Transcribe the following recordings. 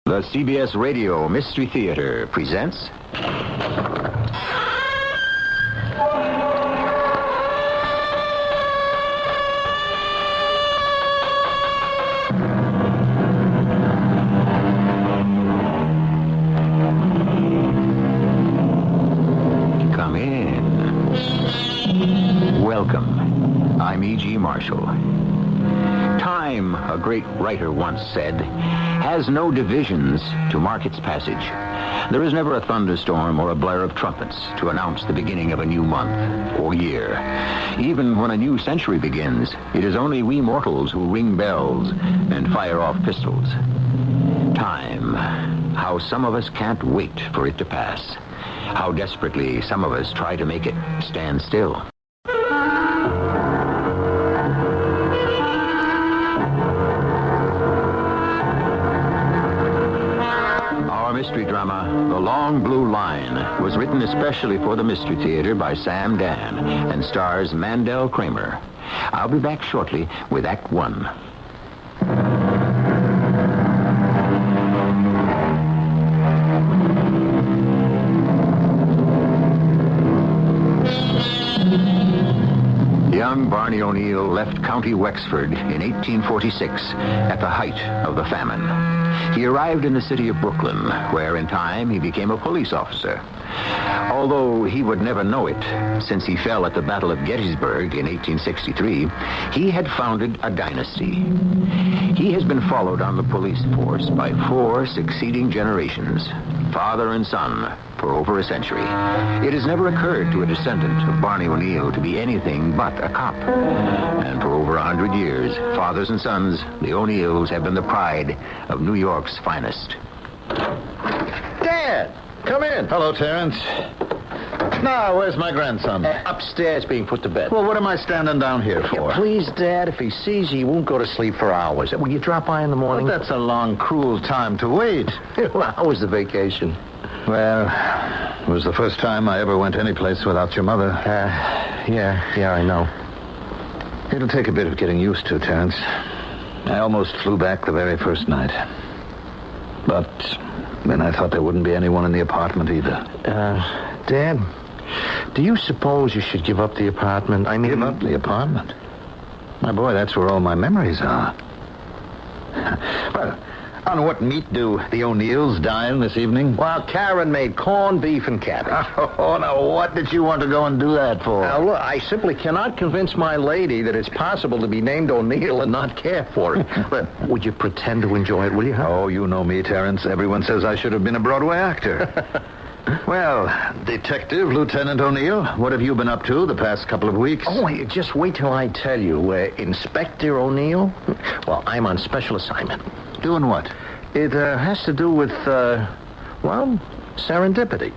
The CBS Radio Mystery Theater presents... Come in. Welcome. I'm E.G. Marshall. Time, a great writer once said, has no divisions to mark its passage. There is never a thunderstorm or a blare of trumpets to announce the beginning of a new month or year. Even when a new century begins, it is only we mortals who ring bells and fire off pistols. Time. How some of us can't wait for it to pass. How desperately some of us try to make it stand still. Mystery drama, The Long Blue Line, was written especially for the Mystery Theater by Sam Dan and stars Mandel Kramer. I'll be back shortly with Act One. Young Barney O'Neill left County Wexford in 1846 at the height of the famine. He arrived in the city of Brooklyn, where in time he became a police officer. Although he would never know it, since he fell at the Battle of Gettysburg in 1863, he had founded a dynasty. He has been followed on the police force by 4 succeeding generations, father and son, for over a century. It has never occurred to a descendant of Barney O'Neill to be anything but a cop. And for over 100 years, fathers and sons, the O'Neills, have been the pride of New York's finest. Dad, come in. Hello, Terrence. Now, where's my grandson? Upstairs being put to bed. Well, what am I standing down here for? Yeah, please, Dad, if he sees you, he won't go to sleep for hours. Will you drop by in the morning? Well, that's a long, cruel time to wait. Well, how was the vacation? Well, it was the first time I ever went anyplace without your mother. Yeah, I know. It'll take a bit of getting used to, Terrence. I almost flew back the very first night. But then I thought there wouldn't be anyone in the apartment either. Dad, do you suppose you should give up the apartment? I mean... Give up the apartment? My boy, that's where all my memories are. Well, on what meat do the O'Neills dine this evening? Well, Karen made corned beef and cabbage. Oh, now, what did you want to go and do that for? Now, look, I simply cannot convince my lady that it's possible to be named O'Neill and not care for it. But would you pretend to enjoy it, will you? Huh? Oh, you know me, Terrence. Everyone says I should have been a Broadway actor. Well, Detective Lieutenant O'Neill, what have you been up to the past couple of weeks? Oh, just wait till I tell you. Inspector O'Neill? Well, I'm on special assignment. Doing what? It has to do with, serendipity.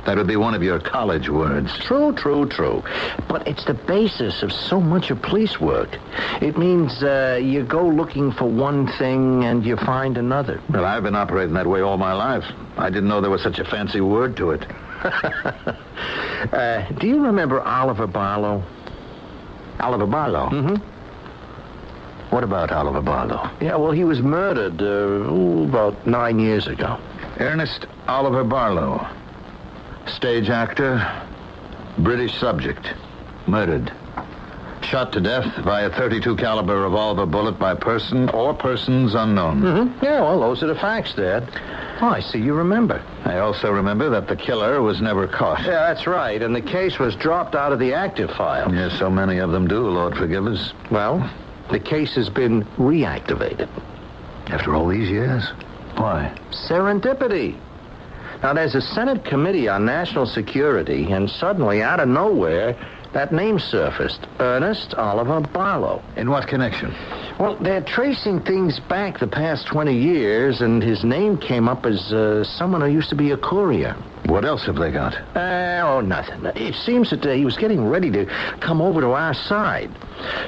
That would be one of your college words. True. But it's the basis of so much of police work. It means you go looking for one thing and you find another. Well, I've been operating that way all my life. I didn't know there was such a fancy word to it. Do you remember Oliver Barlow? Oliver Barlow? Mm-hmm. What about Oliver Barlow? Yeah, well, he was murdered about 9 years ago. Ernest Oliver Barlow. Stage actor, British subject, murdered. Shot to death by a .32 caliber revolver bullet by person or persons unknown. Mm-hmm. Yeah, well, those are the facts, Dad. Oh, I see you remember. I also remember that the killer was never caught. Yeah, that's right, and the case was dropped out of the active file. Yes, so many of them do, Lord forgive us. Well, the case has been reactivated. After all these years? Why? Serendipity. Now, there's a Senate Committee on National Security, and suddenly, out of nowhere, that name surfaced. Ernest Oliver Barlow. In what connection? Well, they're tracing things back the past 20 years, and his name came up as someone who used to be a courier. What else have they got? Nothing. It seems that he was getting ready to come over to our side.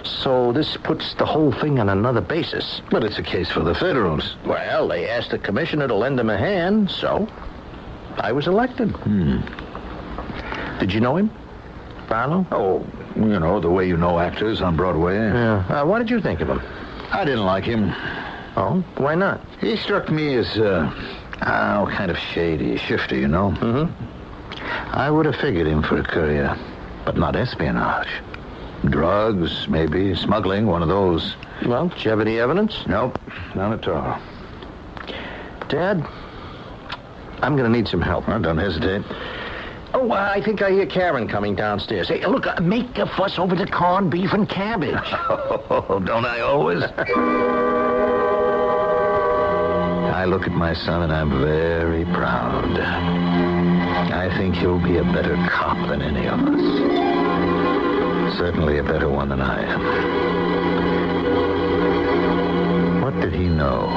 So this puts the whole thing on another basis. But it's a case for the Federals. Well, they asked the commissioner to lend him a hand, so I was elected. Did you know him, Barlow? Oh, you know, the way you know actors on Broadway. Yeah. What did you think of him? I didn't like him. Oh, why not? He struck me as, kind of shady, shifty, you know? Mm-hmm. I would have figured him for a courier, but not espionage. Drugs, maybe, smuggling, one of those. Well, do you have any evidence? Nope, none at all. Dad, I'm going to need some help. Well, don't hesitate. Oh, I think I hear Karen coming downstairs. Hey, look, make a fuss over the corned beef and cabbage. Oh, don't I always? I look at my son and I'm very proud. I think he'll be a better cop than any of us. Certainly a better one than I am. What did he know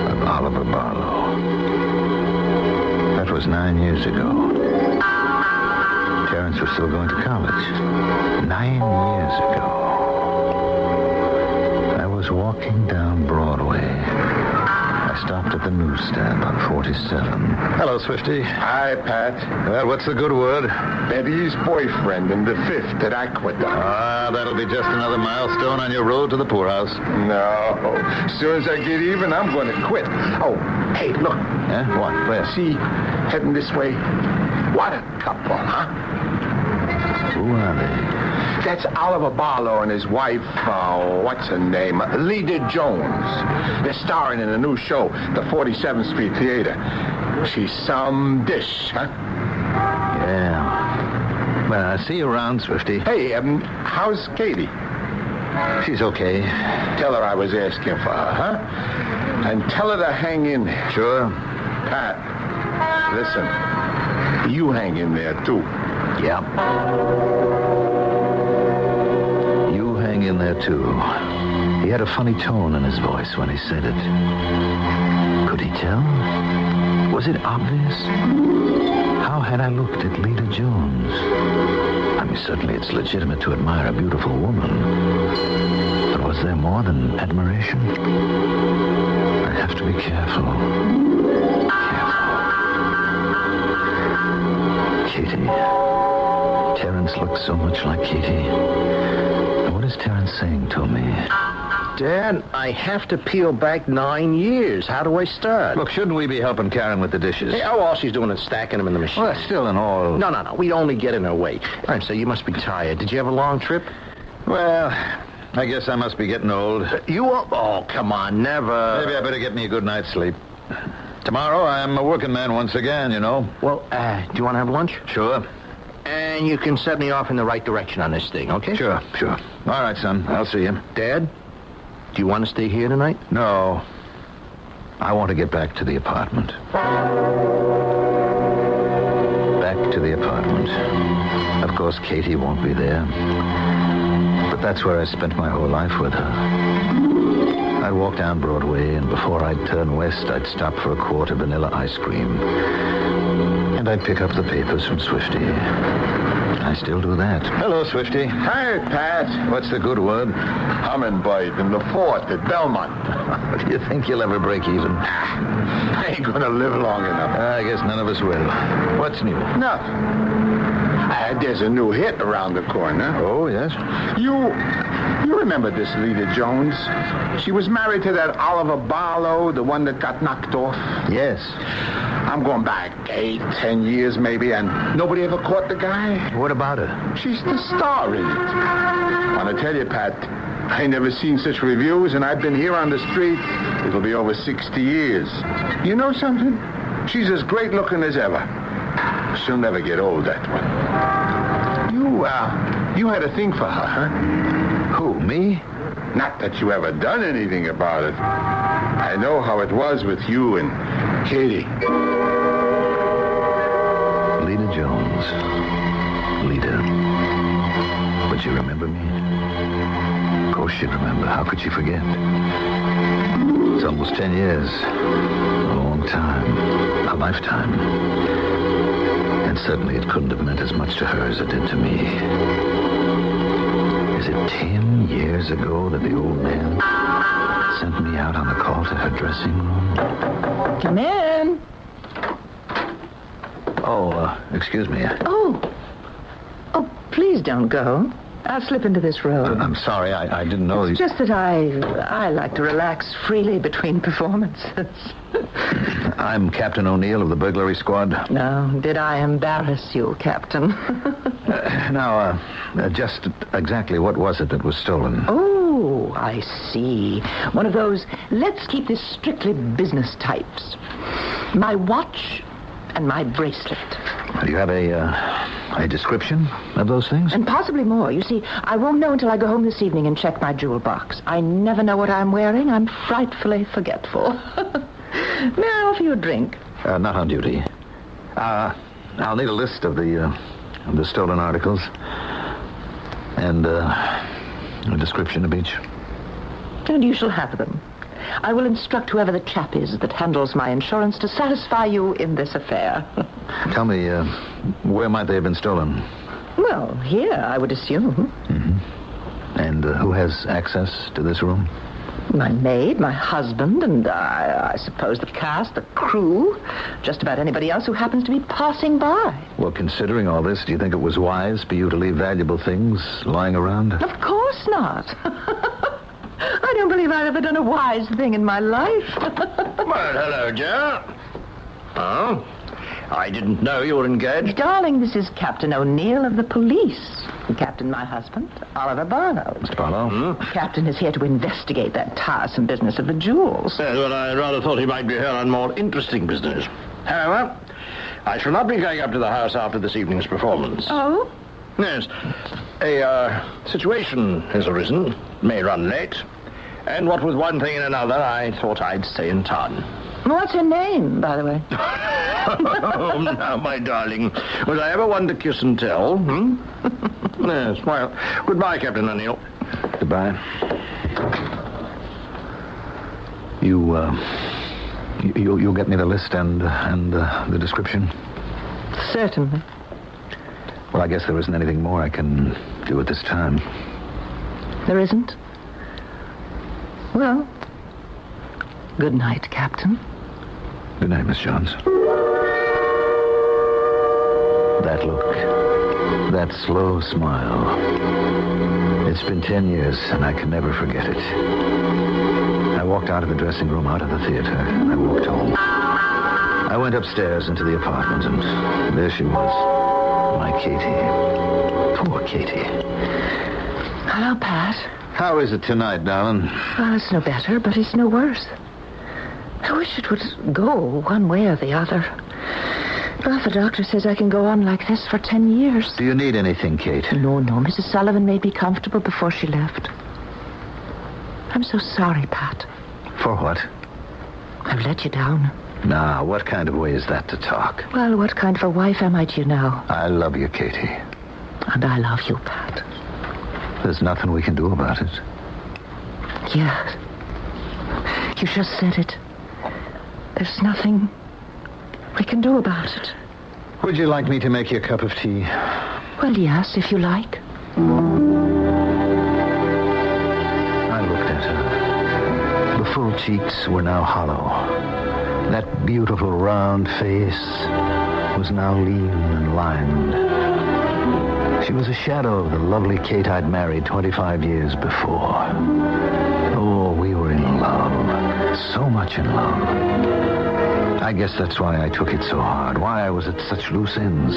of Oliver Barlow? That was 9 years ago. Terence was still going to college. 9 years ago. I was walking down Broadway. I stopped at the newsstand on 47. Hello, Swifty. Hi, Pat. Well, what's the good word? Betty's boyfriend in the 5th at Aqueduct. That'll be just another milestone on your road to the poorhouse. No. As soon as I get even, I'm going to quit. Oh, hey, look. Eh? What? Where? See, heading this way. What a couple, huh? Who are they? That's Oliver Barlow and his wife, what's her name? Leda Jones. They're starring in a new show, the 47th Street Theater. She's some dish, huh? Yeah. Well, I'll see you around, Swifty. Hey, how's Katie? She's okay. Tell her I was asking for her, huh? And tell her to hang in there. Sure. Pat, listen. You hang in there, too. Yeah. You hang in there, too. He had a funny tone in his voice when he said it. Could he tell? Was it obvious? How had I looked at Leda Jones? I mean, certainly it's legitimate to admire a beautiful woman. But was there more than admiration? I have to be careful. Katie. Terence looks so much like Katie. What is Terence saying to me? Dad, I have to peel back 9 years. How do I start? Look, shouldn't we be helping Karen with the dishes? Hey, all she's doing is stacking them in the machine. Well, that's still an all... No. We'd only get in her way. I'm saying you must be tired. Did you have a long trip? Well, I guess I must be getting old. You are... Oh, come on, never. Maybe I better get me a good night's sleep. Tomorrow, I'm a working man once again, you know. Well, do you want to have lunch? Sure. And you can set me off in the right direction on this thing, okay? Sure. All right, son. I'll see you. Dad, do you want to stay here tonight? No. I want to get back to the apartment. Back to the apartment. Of course, Katie won't be there. But that's where I spent my whole life with her. I'd walk down Broadway, and before I'd turn west, I'd stop for a quart of vanilla ice cream. And I'd pick up the papers from Swifty. I still do that. Hello, Swifty. Hi, Pat. What's the good word? Hummingbird in the 4th at Belmont. Do you think you'll ever break even? I ain't gonna live long enough. I guess none of us will. What's new? Nothing. There's a new hit around the corner. Oh, yes? You remember this Leda Jones? She was married to that Oliver Barlow, the one that got knocked off. Yes. I'm going back 8, 10 years maybe, and nobody ever caught the guy. What about her? She's the star in it. I want to tell you, Pat, I never seen such reviews, and I've been here on the street. It'll be over 60 years. You know something? She's as great looking as ever. She'll never get old, that one. You had a thing for her, huh? Who, me? Not that you ever done anything about it. I know how it was with you and Katie. Leda Jones. Leda. Would you remember me? Of course she'd remember. How could she forget? It's almost 10 years. A long time. A lifetime. And certainly it couldn't have meant as much to her as it did to me. Is it 10 years ago that the old man sent me out on the call to her dressing room? Come in. Oh, excuse me. Oh, please don't go. I'll slip into this room. I'm sorry, I didn't know It's just that I like to relax freely between performances. I'm Captain O'Neill of the burglary squad. No, did I embarrass you, Captain? Now, just exactly what was it that was stolen? Oh, I see. One of those, let's keep this strictly business types. My watch and my bracelet. Do you have a description of those things? And possibly more. You see, I won't know until I go home this evening and check my jewel box. I never know what I'm wearing. I'm frightfully forgetful. May I offer you a drink? Not on duty. I'll need a list of the stolen articles and a description of each. And you shall have them. I will instruct whoever the chap is that handles my insurance to satisfy you in this affair. Tell me, where might they have been stolen? Well, here, I would assume. Mm-hmm. And who has access to this room? My maid, my husband, and I suppose the cast, the crew, just about anybody else who happens to be passing by. Well, considering all this, do you think it was wise for you to leave valuable things lying around? Of course not. I don't believe I've ever done a wise thing in my life. Well, hello, Joe. Oh? I didn't know you were engaged. Darling, this is Captain O'Neill of the police. Captain, my husband, Oliver Barlow. Mr. Barlow? Captain is here to investigate that tiresome business of the jewels. Yes, well, I rather thought he might be here on more interesting business. However, I shall not be going up to the house after this evening's performance. Oh? Yes. A situation has arisen. May run late. And what with one thing and another, I thought I'd stay in town. What's her name, by the way? Oh, now, my darling. Was I ever one to kiss and tell? Yes, well, goodbye, Captain O'Neill. Goodbye. You'll get me the list and the description? Certainly. Well, I guess there isn't anything more I can do at this time. There isn't? Well, good night, Captain. Good night, Miss Johns. That look, that slow smile. It's been 10 years, and I can never forget it. I walked out of the dressing room, out of the theater, and I walked home. I went upstairs into the apartment, and there she was, my Katie. Poor Katie. Hello, Pat. How is it tonight, darling? Well, it's no better, but it's no worse. I wish it would go one way or the other. Well, the doctor says I can go on like this for 10 years. Do you need anything, Kate? No. Mrs. Sullivan made me comfortable before she left. I'm so sorry, Pat. For what? I've let you down. Now, what kind of way is that to talk? Well, what kind of a wife am I to you now? I love you, Katie. And I love you, Pat. There's nothing we can do about it. Yes. You just said it. There's nothing we can do about it. Would you like me to make you a cup of tea? Well, yes, if you like. I looked at her. The full cheeks were now hollow. That beautiful round face was now lean and lined. She was a shadow of the lovely Kate I'd married 25 years before. Oh, we were in love. So much in love. I guess that's why I took it so hard, why I was at such loose ends.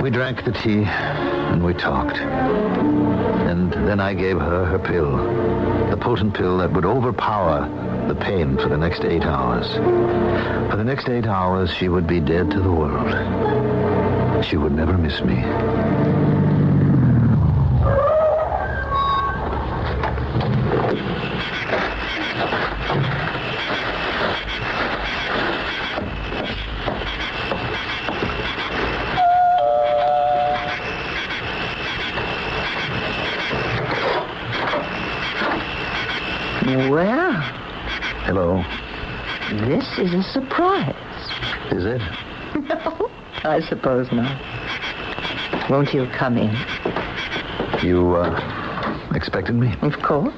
We drank the tea, and we talked. And then I gave her pill, the potent pill that would overpower the pain for the next 8 hours. For the next 8 hours, she would be dead to the world. She would never miss me. Well, Hello. this is a surprise. Is it? No, I suppose not. Won't you come in? You, expected me? Of course.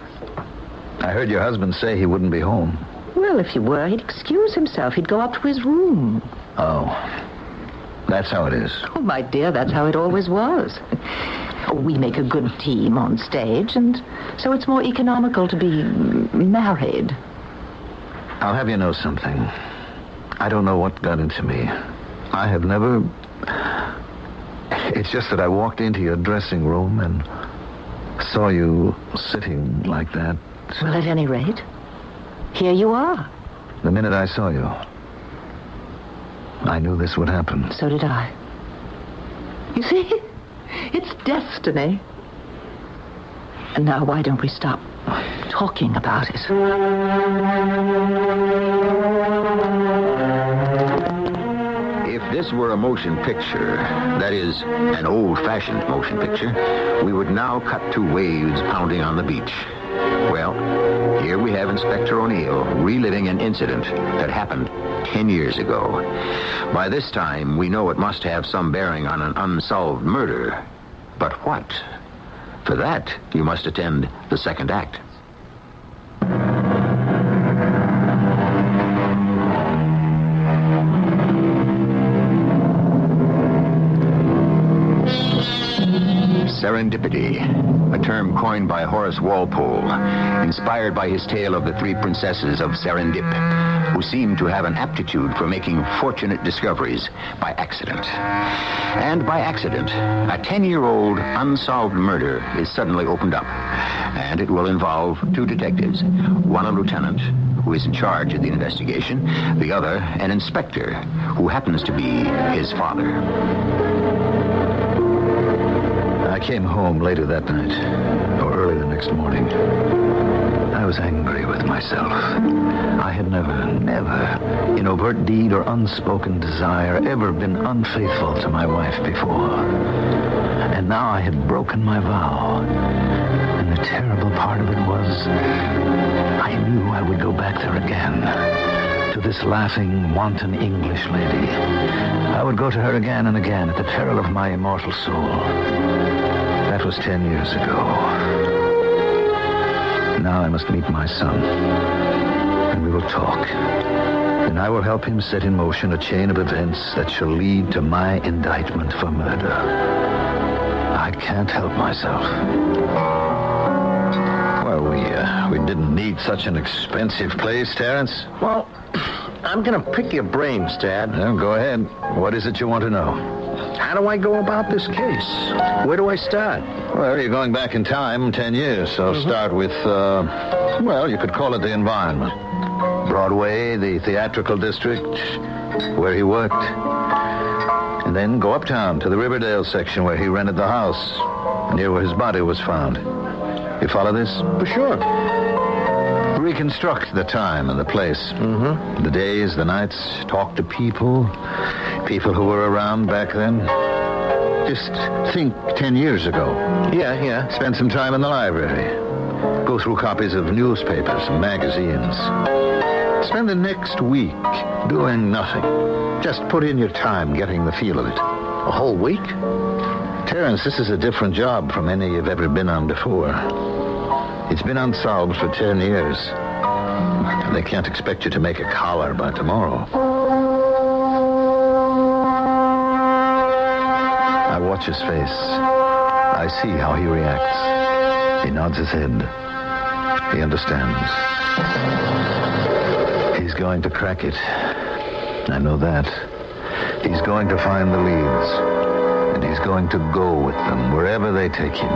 I heard your husband say he wouldn't be home. Well, if you were, he'd excuse himself. He'd go up to his room. Oh. That's how it is. Oh, my dear, that's how it always was. We make a good team on stage, and so it's more economical to be married. I'll have you know something. I don't know what got into me. I have never... It's just that I walked into your dressing room and saw you sitting like that. Well, at any rate, here you are. The minute I saw you, I knew this would happen. So did I. You see, it's destiny. And now why don't we stop talking about it? If this were a motion picture, that is, an old-fashioned motion picture, we would now cut to waves pounding on the beach. Well, here we have Inspector O'Neill reliving an incident that happened 10 years ago. By this time, we know it must have some bearing on an unsolved murder. But what? For that, you must attend the second act. Serendipity, a term coined by Horace Walpole, inspired by his tale of the three princesses of Serendip, who seemed to have an aptitude for making fortunate discoveries by accident. And by accident, a 10-year-old unsolved murder is suddenly opened up, and it will involve two detectives, one a lieutenant, who is in charge of the investigation, the other an inspector, who happens to be his father. I came home later that night, or early the next morning. I was angry with myself. I had never, in overt deed or unspoken desire, ever been unfaithful to my wife before. And now I had broken my vow. And the terrible part of it was, I knew I would go back there again. To this laughing, wanton English lady. I would go to her again and again at the peril of my immortal soul. That was 10 years ago. Now I must meet my son. And we will talk. And I will help him set in motion a chain of events that shall lead to my indictment for murder. I can't help myself. Well, we didn't need such an expensive place, Terrence. Well, I'm going to pick your brains, Dad. Well, go ahead. What is it you want to know? How do I go about this case? Where do I start? Well, you're going back in time 10 years, so start with, well, you could call it the environment. Broadway, the theatrical district, where he worked. And then go uptown to the Riverdale section where he rented the house, near where his body was found. You follow this? For sure. Reconstruct the time and the place. The days, the nights, talk to people who were around back then. Just think 10 years ago. Yeah. Spend some time in the library. Go through copies of newspapers and magazines. Spend the next week doing nothing. Just put in your time getting the feel of it. A whole week? Terrence, this is a different job from any you've ever been on before. It's been unsolved for 10 years. They can't expect you to make a collar by tomorrow. I watch his face. I see how he reacts. He nods his head. He understands. He's going to crack it. I know that. He's going to find the leads. And he's going to go with them wherever they take him.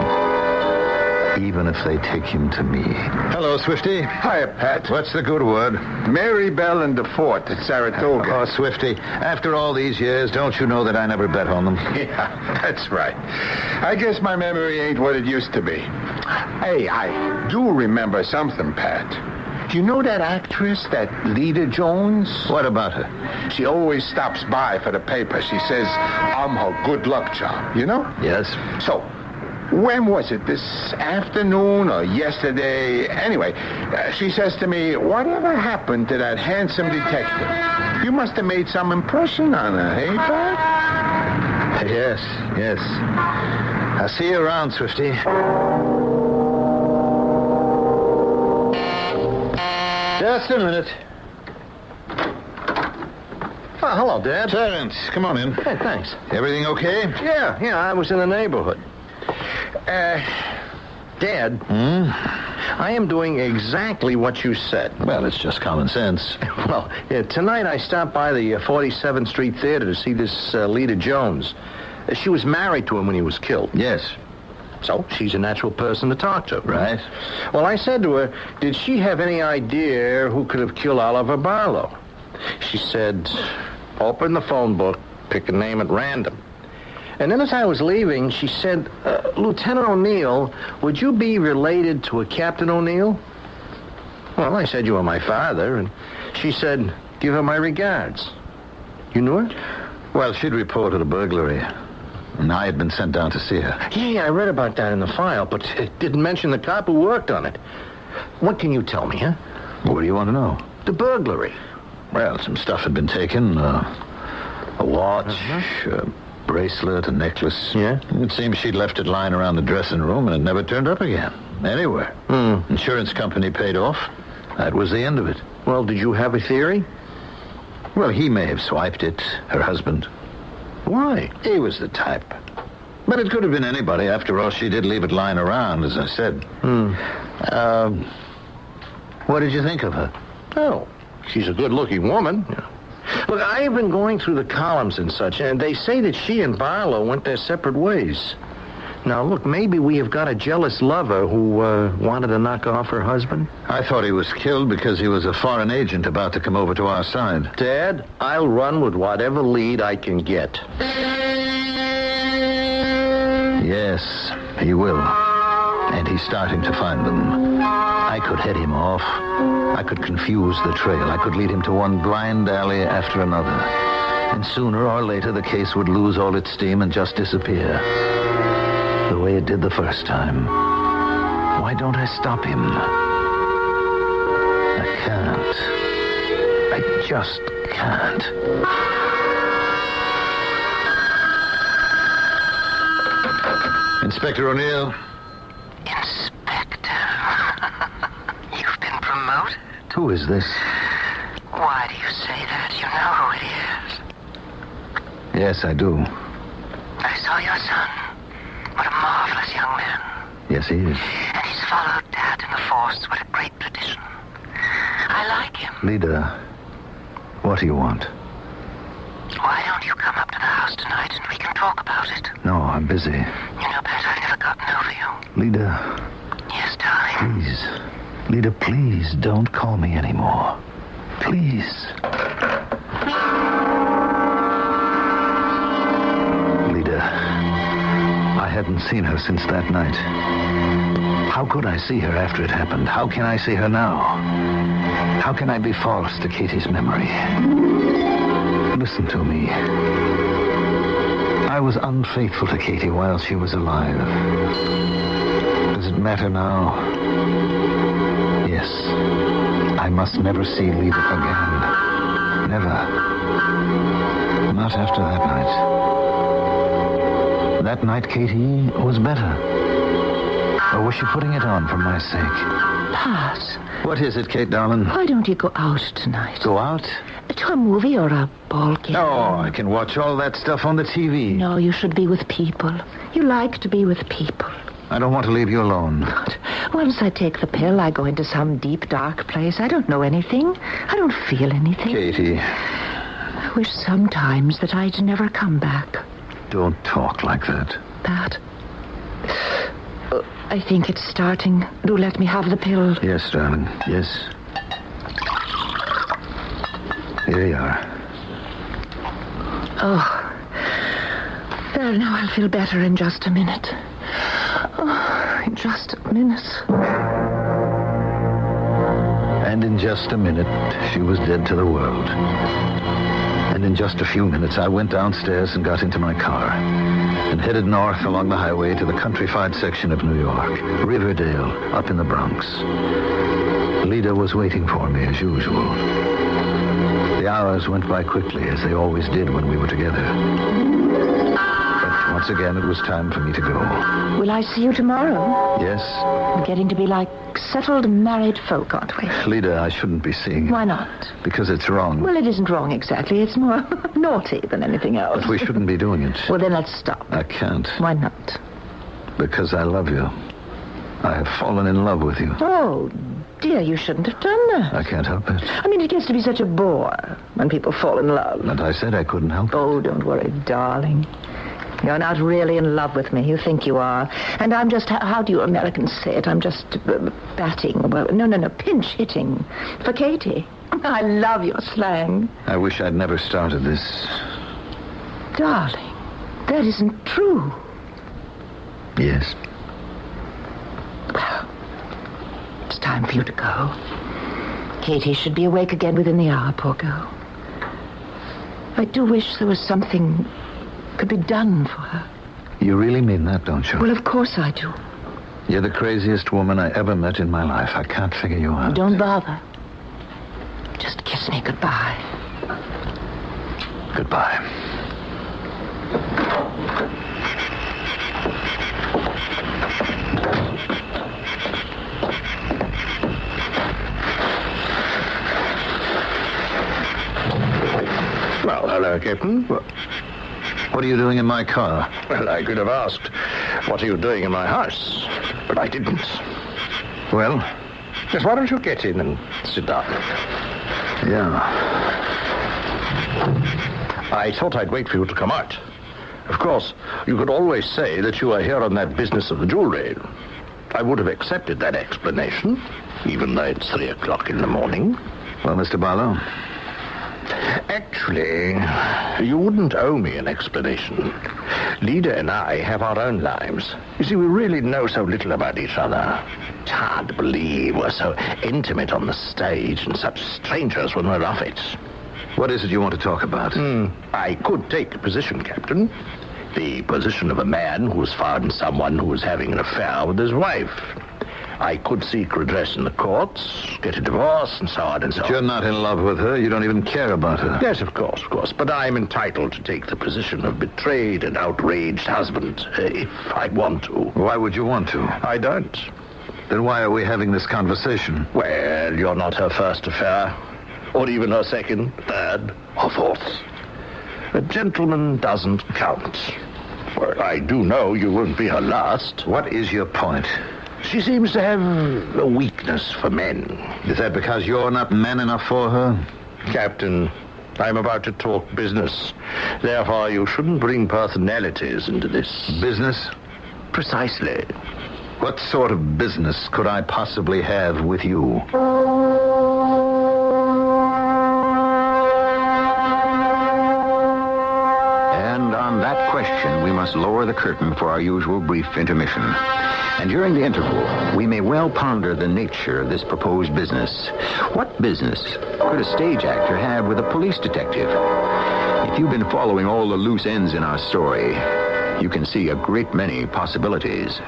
Even if they take him to me. Hello, Swifty. Hiya, Pat. What's the good word? Mary Bell and the Fort at Saratoga. Oh, Swifty, after all these years, don't you know that I never bet on them? Yeah, that's right. I guess my memory ain't what it used to be. Hey, I do remember something, Pat. Do you know that actress, that Lita Jones? What about her? She always stops by for the paper. She says, I'm her good luck charm, you know? Yes. So, when was it? This afternoon or yesterday? Anyway, she says to me, whatever happened to that handsome detective? You must have made some impression on her, hey, Pat? Yes. I'll see you around, Swifty. Just a minute. Oh, hello, Dad. Terrence, come on in. Hey, thanks. Everything okay? Yeah, I was in the neighborhood. Dad, I am doing exactly what you said. Well, it's just common sense. Well, tonight I stopped by the 47th Street Theater to see this Lita Jones. She was married to him when he was killed. Yes. So she's a natural person to talk to. Right. Well, I said to her, did she have any idea who could have killed Oliver Barlow? She said, open the phone book, pick a name at random. And then as I was leaving, she said, Lieutenant O'Neill, would you be related to a Captain O'Neill? Well, I said you were my father, and she said, give her my regards. You knew her? Well, she'd reported a burglary, and I had been sent down to see her. Yeah, I read about that in the file, but it didn't mention the cop who worked on it. What can you tell me, huh? What do you want to know? The burglary. Well, some stuff had been taken. A watch, a bracelet, a necklace. Yeah? It seems she'd left it lying around the dressing room, and it never turned up again. Anywhere. Insurance company paid off. That was the end of it. Well, did you have a theory? Well, he may have swiped it, her husband. Why? He was the type. But it could have been anybody. After all, she did leave it lying around, as I said. What did you think of her? Oh, she's a good-looking woman. Look, I've been going through the columns and such, and they say that she and Barlow went their separate ways. Now, look, maybe we have got a jealous lover who wanted to knock off her husband. I thought he was killed because he was a foreign agent about to come over to our side. Dad, I'll run with whatever lead I can get. Yes, he will. And he's starting to find them. I could head him off. I could confuse the trail. I could lead him to one blind alley after another. And sooner or later, the case would lose all its steam and just disappear. The way it did the first time. Why don't I stop him? I can't. I just can't. Inspector O'Neill. Inspector. You've been promoted? Who is this? Why do you say that? You know who it is. Yes, I do. I saw your son. What a marvelous young man. Yes, he is. And he's followed Dad in the force. What a great tradition. I like him. Lida, what do you want? Why don't you come up to the house tonight and we can talk about it? No, I'm busy. You know, Pat, I've never gotten over you. Lida, Yes, darling. please. Lida, please don't call me anymore. Please. Lida, I hadn't seen her since that night. How could I see her after it happened? How can I see her now? How can I be false to Katie's memory? Listen to me. I was unfaithful to Katie while she was alive. Does it matter now? Yes. I must never see Lida again. Never. Not after that night. That night, Katie was better. Or was she putting it on for my sake? Pat, What is it, Kate, darling? why don't you go out tonight? Go out? To a movie or a ball game? Oh, I can watch all that stuff on the TV. No, you should be with people. You like to be with people. I don't want to leave you alone. But once I take the pill, I go into some deep, dark place. I don't know anything. I don't feel anything. Katie, I wish sometimes that I'd never come back. don't talk like that. Pat, I think it's starting. Do let me have the pill. Yes, darling. Yes. Here you are. Oh. There, now I'll feel better in just a minute. Oh, in just a minute. And in just a minute, she was dead to the world. And in just a few minutes, I went downstairs and got into my car and headed north along the highway to the countrified section of New York, Riverdale, up in the Bronx. Lida was waiting for me as usual. The hours went by quickly, as they always did when we were together. But once again, it was time for me to go. Will I see you tomorrow? Yes, We're getting to be like settled married folk, aren't we? Lida, I shouldn't be seeing you. Why not? Because it's wrong. Well, it isn't wrong exactly. It's more naughty than anything else. But we shouldn't be doing it. Well, then let's stop. I can't. Why not? Because I love you. I have fallen in love with you. Oh, dear, you shouldn't have done that. I can't help it. I mean, it gets to be such a bore when people fall in love. But I said I couldn't help it. Oh, don't worry, darling. You're not really in love with me. You think you are. And I'm just, how do you Americans say it? I'm just batting. Well, no, pinch hitting for Katie. I love your slang. I wish I'd never started this. Darling, that isn't true. Yes. Well, it's time for you to go. Katie should be awake again within the hour, poor girl. I do wish there was something could be done for her. You really mean that, don't you? Well, of course I do. You're the craziest woman I ever met in my life. I can't figure you out. Don't bother. Just kiss me goodbye. Goodbye. Well, hello, Captain. What are you doing in my car? Well, I could have asked, what are you doing in my house? But I didn't. Well? Yes, why don't you get in and sit down? Yeah. I thought I'd wait for you to come out. Of course, you could always say that you are here on that business of the jewelry. I would have accepted that explanation, even though it's 3 o'clock in the morning. Well, Mr. Barlow? Actually, you wouldn't owe me an explanation. Lida and I have our own lives. You see, we really know so little about each other. It's hard to believe we're so intimate on the stage and such strangers when we're off it. What is it you want to talk about? I could take a position, Captain. The position of a man who's found someone who is having an affair with his wife. I could seek redress in the courts, get a divorce, and so on and so on. You're not in love with her. You don't even care about her. Yes, of course. But I'm entitled to take the position of betrayed and outraged husband, if I want to. Why would you want to? I don't. Then why are we having this conversation? Well, you're not her first affair, or even her second, third, or fourth. A gentleman doesn't count. Well, I do know you won't be her last. What is your point? She seems to have a weakness for men. Is that because you're not man enough for her? Captain, I'm about to talk business. Therefore, you shouldn't bring personalities into this. Business? Precisely. What sort of business could I possibly have with you? And on that question, we must lower the curtain for our usual brief intermission. And during the interval, we may well ponder the nature of this proposed business. What business could a stage actor have with a police detective? If you've been following all the loose ends in our story, you can see a great many possibilities.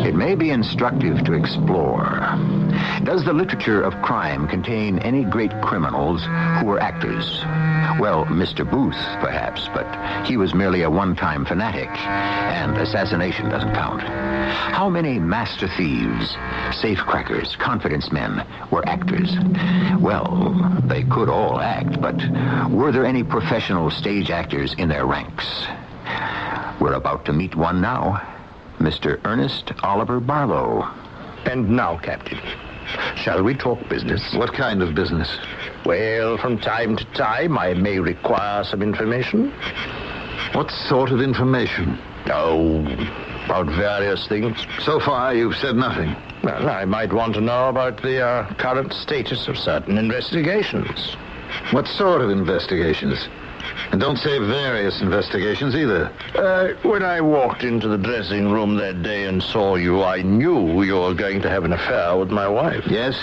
It may be instructive to explore. Does the literature of crime contain any great criminals who were actors? Well, Mr. Booth, perhaps, but he was merely a one-time fanatic, and assassination doesn't count. How many master thieves, safecrackers, confidence men were actors? Well, they could all act, but were there any professional stage actors in their ranks? We're about to meet one now, Mr. Ernest Oliver Barlow. And now, Captain, shall we talk business? What kind of business? Well, from time to time, I may require some information. What sort of information? Oh, about various things. So far, you've said nothing. Well, I might want to know about the current status of certain investigations. What sort of investigations? And don't say various investigations either. When I walked into the dressing room that day and saw you, I knew you were going to have an affair with my wife. Yes?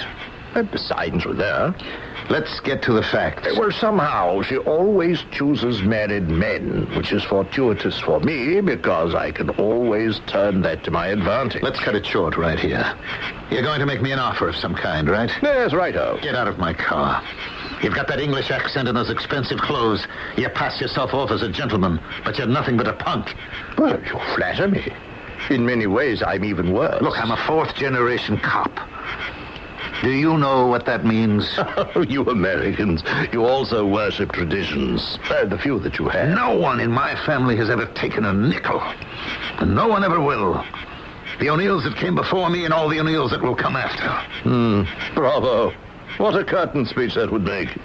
The signs were there. Let's get to the facts. Well, somehow she always chooses married men, which is fortuitous for me because I can always turn that to my advantage. Let's cut it short right here. You're going to make me an offer of some kind, right? Yes, righto. Get out of my car. You've got that English accent and those expensive clothes. You pass yourself off as a gentleman, but you're nothing but a punk. Well, you flatter me. In many ways, I'm even worse. Look, I'm a fourth-generation cop. Do you know what that means? Oh, you Americans, you also worship traditions. The few that you have. No one in my family has ever taken a nickel. And no one ever will. The O'Neills that came before me and all the O'Neills that will come after. Bravo. What a curtain speech that would make.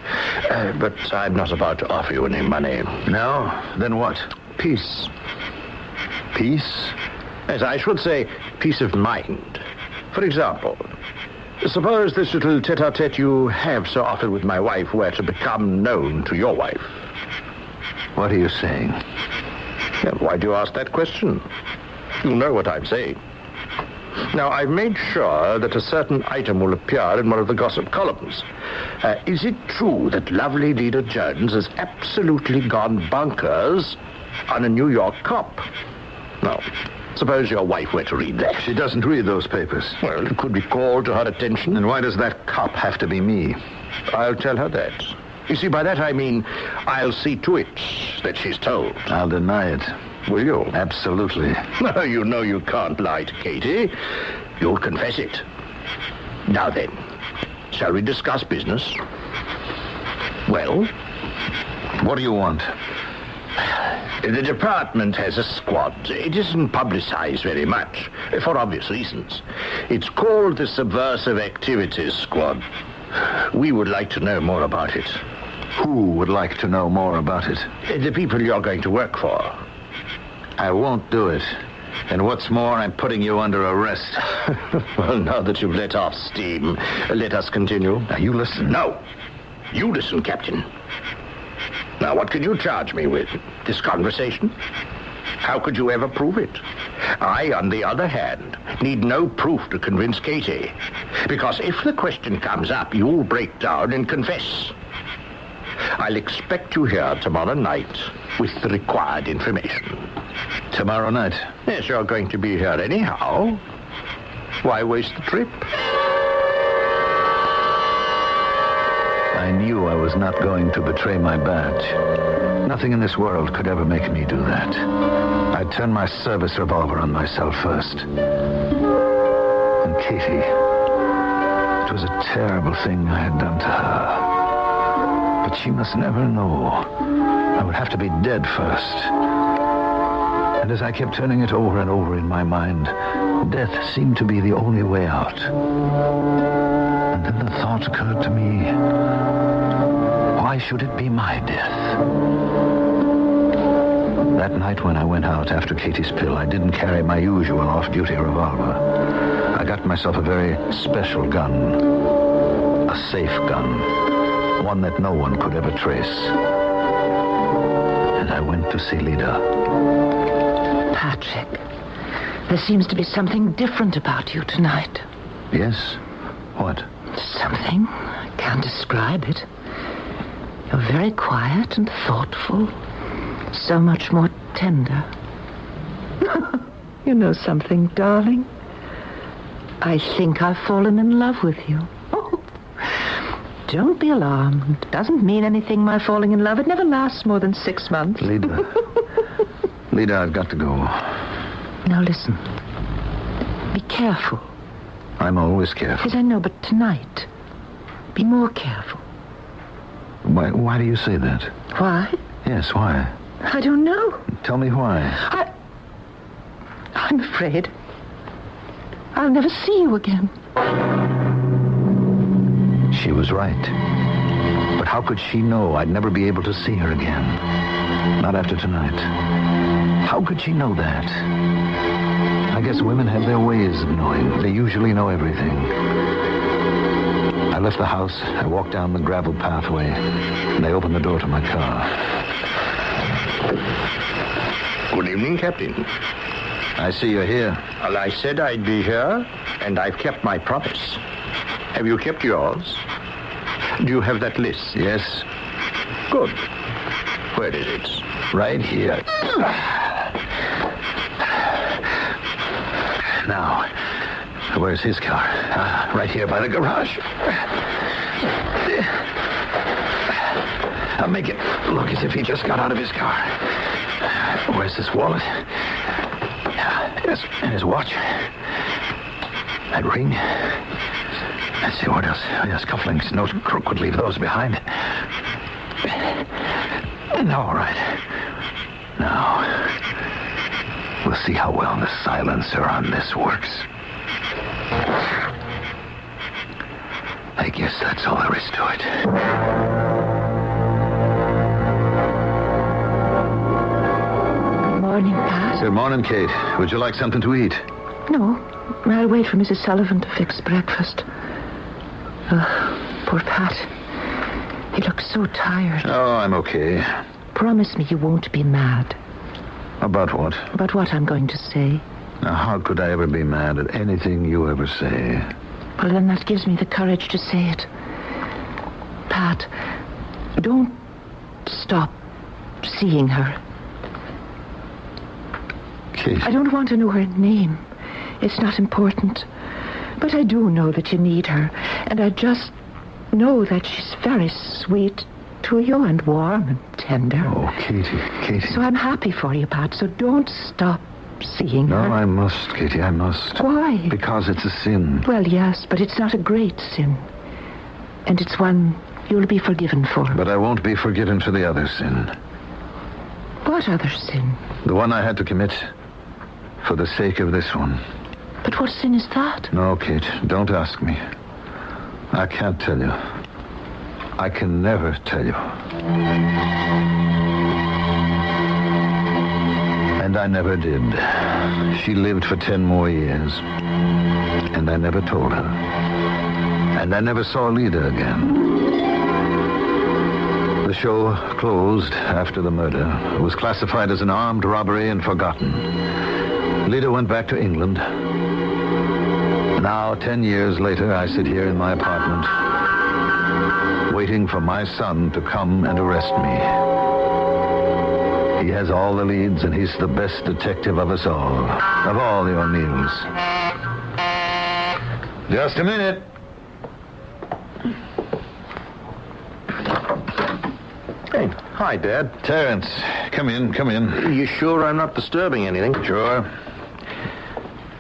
But I'm not about to offer you any money. No? Then what? Peace. Peace? As I should say, peace of mind. For example, suppose this little tete-a-tete you have so often with my wife were to become known to your wife. What are you saying? Well, why do you ask that question? You know what I'm saying. Now, I've made sure that a certain item will appear in one of the gossip columns. Is it true that lovely Leda Jones has absolutely gone bonkers on a New York cop? Now, suppose your wife were to read that. She doesn't read those papers. Well, it could be called to her attention. And why does that cop have to be me? I'll tell her that. You see, by that I mean I'll see to it that she's told. I'll deny it. Will you? Absolutely. No, you know you can't lie to Katie. You'll confess it. Now then, shall we discuss business? Well? What do you want? The department has a squad. It isn't publicized very much, for obvious reasons. It's called the Subversive Activities Squad. We would like to know more about it. Who would like to know more about it? The people you're going to work for. I won't do it. And what's more, I'm putting you under arrest. Well, now that you've let off steam, let us continue. Now, you listen. No. You listen, Captain. Now, what could you charge me with? This conversation? How could you ever prove it? I, on the other hand, need no proof to convince Katie. Because if the question comes up, you'll break down and confess. I'll expect you here tomorrow night with the required information. Tomorrow night? Yes, you're going to be here anyhow. Why waste the trip? I knew I was not going to betray my badge. Nothing in this world could ever make me do that. I'd turn my service revolver on myself first. And Katie, it was a terrible thing I had done to her. But she must never know. I would have to be dead first. And as I kept turning it over and over in my mind, death seemed to be the only way out. And then the thought occurred to me, why should it be my death? That night when I went out after Katie's pill, I didn't carry my usual off-duty revolver. I got myself a very special gun. A safe gun. One that no one could ever trace. And I went to see Leda. Patrick, there seems to be something different about you tonight. Yes? What? Something. I can't describe it. You're very quiet and thoughtful. So much more tender. You know something, darling? I think I've fallen in love with you. Oh, don't be alarmed. It doesn't mean anything, my falling in love. It never lasts more than 6 months. Leda. Leda, I've got to go. Now listen. Be careful. I'm always careful. Yes, I know, but tonight, be more careful. Why do you say that? Why? Yes, why? I don't know. Tell me why. I'm afraid I'll never see you again. She was right. But how could she know I'd never be able to see her again? Not after tonight. How could she know that? I guess women have their ways of knowing. They usually know everything. I left the house. I walked down the gravel pathway, and I opened the door to my car. Good evening, Captain. I see you're here. Well, I said I'd be here, and I've kept my promise. Have you kept yours? Do you have that list? Yes. Good. Where is it? Right here. Now, where's his car? Right here by the garage. I'll make it look as if he just got out of his car. Where's his wallet? Yes, and his watch. That ring. Let's see, what else? Yes, cufflinks. No crook would leave those behind. All right. Now, we'll see how well the silencer on this works. I guess that's all there is to it. Good morning, Pat. Good morning, Kate. Would you like something to eat? No, I'll wait for Mrs. Sullivan to fix breakfast. Poor Pat. He looks so tired. Oh, I'm okay. Promise me you won't be mad. About what? About what I'm going to say. Now, how could I ever be mad at anything you ever say? Well, then that gives me the courage to say it. Pat, don't stop seeing her. Kate. I don't want to know her name. It's not important. But I do know that you need her. And I just know that she's very sweet to you and warm and tender. Oh, Katie. So I'm happy for you, Pat. So don't stop seeing her. No, I must, Katie, I must. Why? Because it's a sin. Well, yes, but it's not a great sin. And it's one you'll be forgiven for. But I won't be forgiven for the other sin. What other sin? The one I had to commit for the sake of this one. But what sin is that? No, Kate, don't ask me. I can't tell you. I can never tell you. And I never did. She lived for 10 more years. And I never told her. And I never saw Lida again. The show closed after the murder. It was classified as an armed robbery and forgotten. Lida went back to England. Now, 10 years later, I sit here in my apartment, waiting for my son to come and arrest me. He has all the leads, and he's the best detective of us all. Of all the O'Neills. Just a minute. Hey, hi, Dad. Terrence, come in. You sure I'm not disturbing anything? Sure.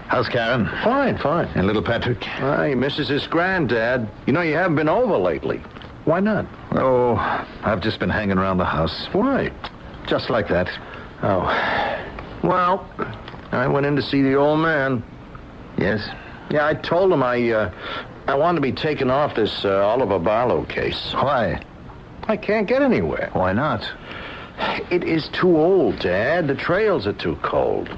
How's Karen? Fine. And little Patrick? He misses his granddad. You know, you haven't been over lately. Why not? Oh, I've just been hanging around the house. Why? Just like that. Oh. Well, I went in to see the old man. Yes? Yeah, I told him I wanted to be taken off this Oliver Barlow case. Why? I can't get anywhere. Why not? It is too old, Dad. The trails are too cold.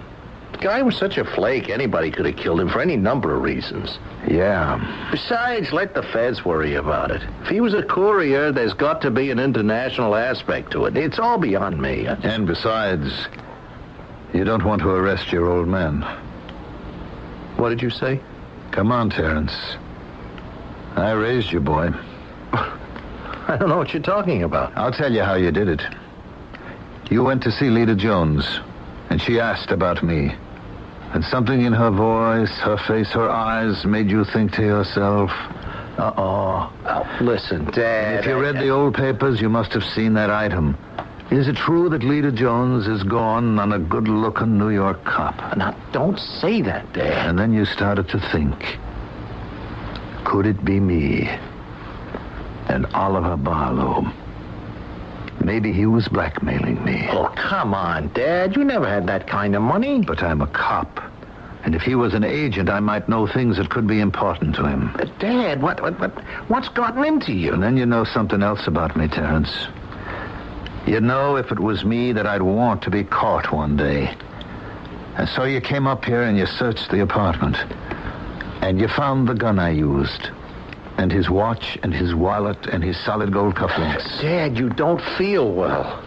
The guy was such a flake, anybody could have killed him for any number of reasons. Yeah. Besides, let the feds worry about it. If he was a courier, there's got to be an international aspect to it. It's all beyond me. And besides, you don't want to arrest your old man. What did you say? Come on, Terrence. I raised you, boy. I don't know what you're talking about. I'll tell you how you did it. You went to see Lida Jones, and she asked about me. And something in her voice, her face, her eyes made you think to yourself, uh-oh. Oh, listen, Dad. And if you read the old papers, you must have seen that item. Is it true that Lida Jones is gone on a good-looking New York cop? Now, don't say that, Dad. And then you started to think, could it be me? And Oliver Barlow. Maybe he was blackmailing me. Oh, come on, Dad. You never had that kind of money. But I'm a cop. And if he was an agent, I might know things that could be important to him. But Dad, what's gotten into you? And then you know something else about me, Terrence. You know if it was me that I'd want to be caught one day. And so you came up here and you searched the apartment. And you found the gun I used. And his watch and his wallet and his solid gold cufflinks. Dad, you don't feel well.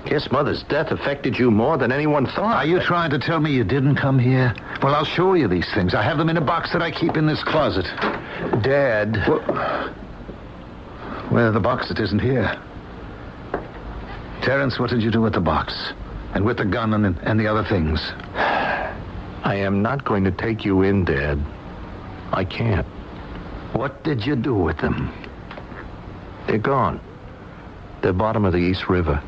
Guess Mother's death affected you more than anyone thought. Are you trying to tell me you didn't come here? Well, I'll show you these things. I have them in a box that I keep in this closet. Dad. Well, the box that isn't here. Terrence, what did you do with the box? And with the gun and the other things? I am not going to take you in, Dad. I can't. What did you do with them? They're gone. They're bottom of the East River.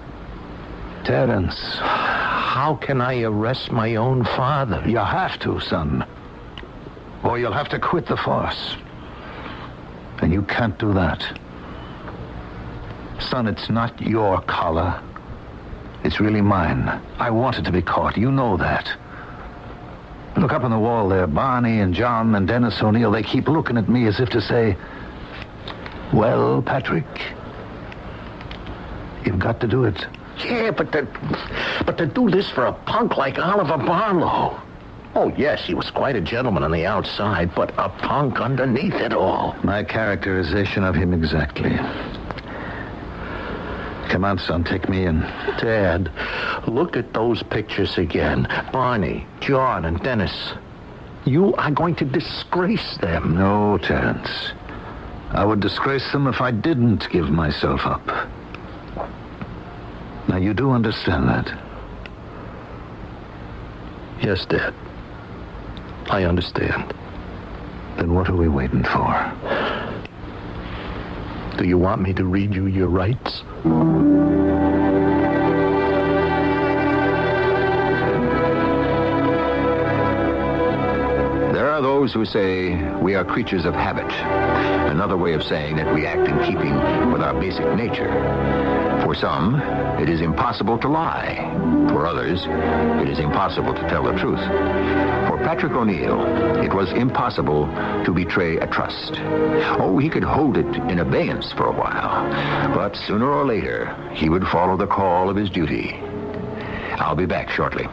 Terrence. How can I arrest my own father? You have to, son. Or you'll have to quit the force. And you can't do that. Son, it's not your collar. It's really mine. I wanted to be caught. You know that. Look up on the wall there. Barney and John and Dennis O'Neill, they keep looking at me as if to say, well, Patrick, you've got to do it. Yeah, but to do this for a punk like Oliver Barlow. Oh, yes, he was quite a gentleman on the outside, but a punk underneath it all. My characterization of him exactly. Come on, son, take me in. Dad, look at those pictures again. Barney, John, and Dennis. You are going to disgrace them. No, Terence. I would disgrace them if I didn't give myself up. Now, you do understand that? Yes, Dad. I understand. Then what are we waiting for? Do you want me to read you your rights? There are those who say we are creatures of habit. Another way of saying that we act in keeping with our basic nature. For some, it is impossible to lie. For others, it is impossible to tell the truth. For Patrick O'Neill, it was impossible to betray a trust. Oh, he could hold it in abeyance for a while, but sooner or later, he would follow the call of his duty. I'll be back shortly.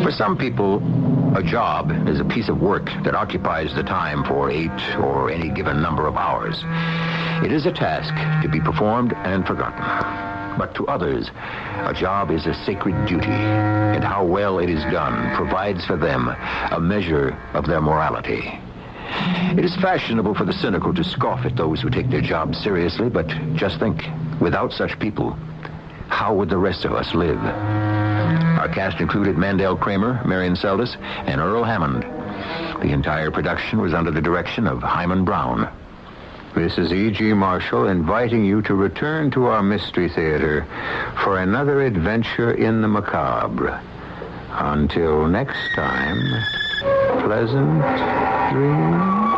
For some people, a job is a piece of work that occupies the time for 8 or any given number of hours. It is a task to be performed and forgotten. But to others, a job is a sacred duty, and how well it is done provides for them a measure of their morality. It is fashionable for the cynical to scoff at those who take their jobs seriously, but just think, without such people, how would the rest of us live? Our cast included Mandel Kramer, Marion Seldes, and Earl Hammond. The entire production was under the direction of Hyman Brown. This is E.G. Marshall inviting you to return to our Mystery Theater for another adventure in the macabre. Until next time, pleasant dreams.